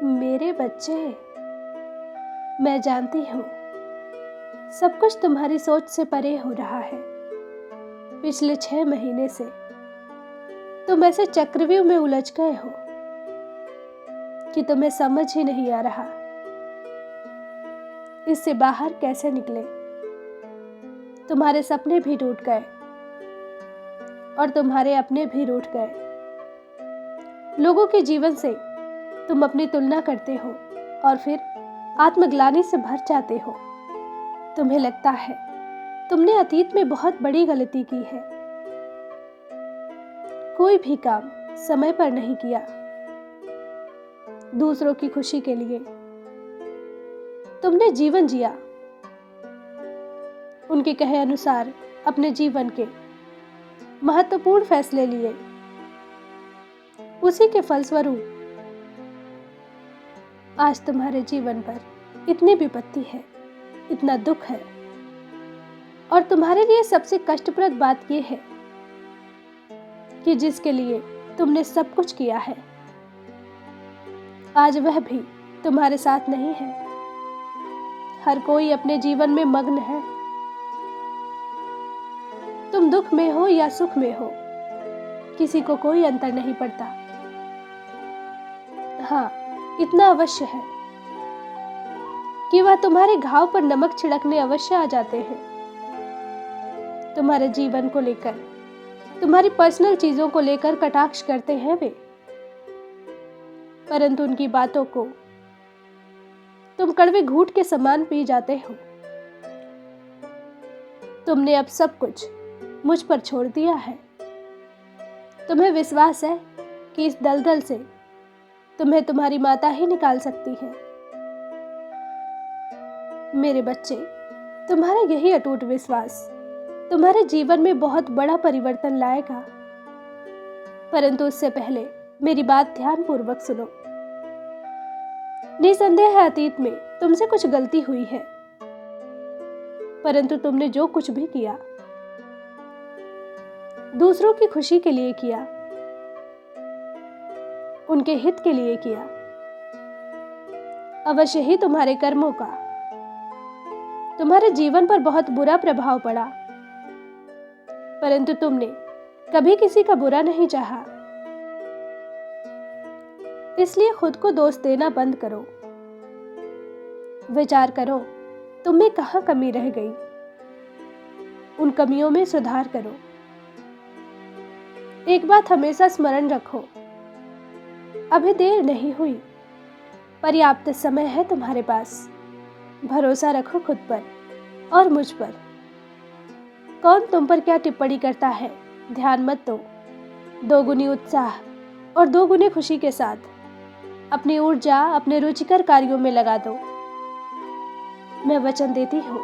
मेरे बच्चे, मैं जानती हूँ सब कुछ तुम्हारी सोच से परे हो रहा है। पिछले 6 महीने से तुम ऐसे चक्रव्यूह में उलझ गए हो कि तुम्हें समझ ही नहीं आ रहा इससे बाहर कैसे निकले। तुम्हारे सपने भी टूट गए और तुम्हारे अपने भी रूठ गए। लोगों के जीवन से तुम अपनी तुलना करते हो और फिर आत्मग्लानि से भर जाते हो। तुम्हें लगता है तुमने अतीत में बहुत बड़ी गलती की है, कोई भी काम समय पर नहीं किया। दूसरों की खुशी के लिए तुमने जीवन जिया, उनके कहे अनुसार अपने जीवन के महत्वपूर्ण फैसले लिए। उसी के फलस्वरूप आज तुम्हारे जीवन पर इतनी विपत्ति है, इतना दुख है। और तुम्हारे लिए सबसे कष्टप्रद बात यह है कि जिसके लिए तुमने सब कुछ किया है, आज वह भी तुम्हारे साथ नहीं है। हर कोई अपने जीवन में मग्न है। तुम दुख में हो या सुख में हो, किसी को कोई अंतर नहीं पड़ता। हाँ, इतना अवश्य है कि वह तुम्हारे घाव पर नमक छिड़कने अवश्य आ जाते हैं। तुम्हारे जीवन को लेकर, तुम्हारी पर्सनल चीजों को लेकर कटाक्ष करते हैं वे, परंतु उनकी बातों को तुम कड़वे घूंट के समान पी जाते हो। तुमने अब सब कुछ मुझ पर छोड़ दिया है। तुम्हें विश्वास है कि इस दलदल से तुम्हें तुम्हारी माता ही निकाल सकती है। मेरे बच्चे, तुम्हारा यही अटूट विश्वास तुम्हारे जीवन में बहुत बड़ा परिवर्तन लाएगा। परंतु उससे पहले मेरी बात ध्यानपूर्वक सुनो। निसंदेह है अतीत में तुमसे कुछ गलती हुई है, परंतु तुमने जो कुछ भी किया दूसरों की खुशी के लिए किया, उनके हित के लिए किया। अवश्य ही तुम्हारे कर्मों का तुम्हारे जीवन पर बहुत बुरा प्रभाव पड़ा, परंतु तुमने कभी किसी का बुरा नहीं चाहा। इसलिए खुद को दोष देना बंद करो। विचार करो तुम में कहां कमी रह गई, उन कमियों में सुधार करो। एक बात हमेशा स्मरण रखो, अभी देर नहीं हुई, पर्याप्त समय है तुम्हारे पास। भरोसा रखो खुद पर और मुझ पर। कौन तुम पर क्या टिप्पणी करता है ध्यान मत दो। दोगुनी उत्साह और दोगुनी खुशी के साथ अपनी ऊर्जा अपने रुचिकर कार्यों में लगा दो। मैं वचन देती हूँ,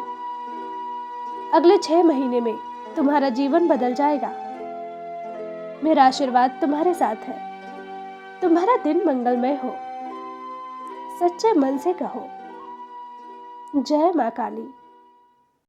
अगले 6 महीने में तुम्हारा जीवन बदल जाएगा। मेरा आशीर्वाद तुम्हारे साथ है। तुम्हारा दिन मंगलमय हो। सच्चे मन से कहो, जय मां काली।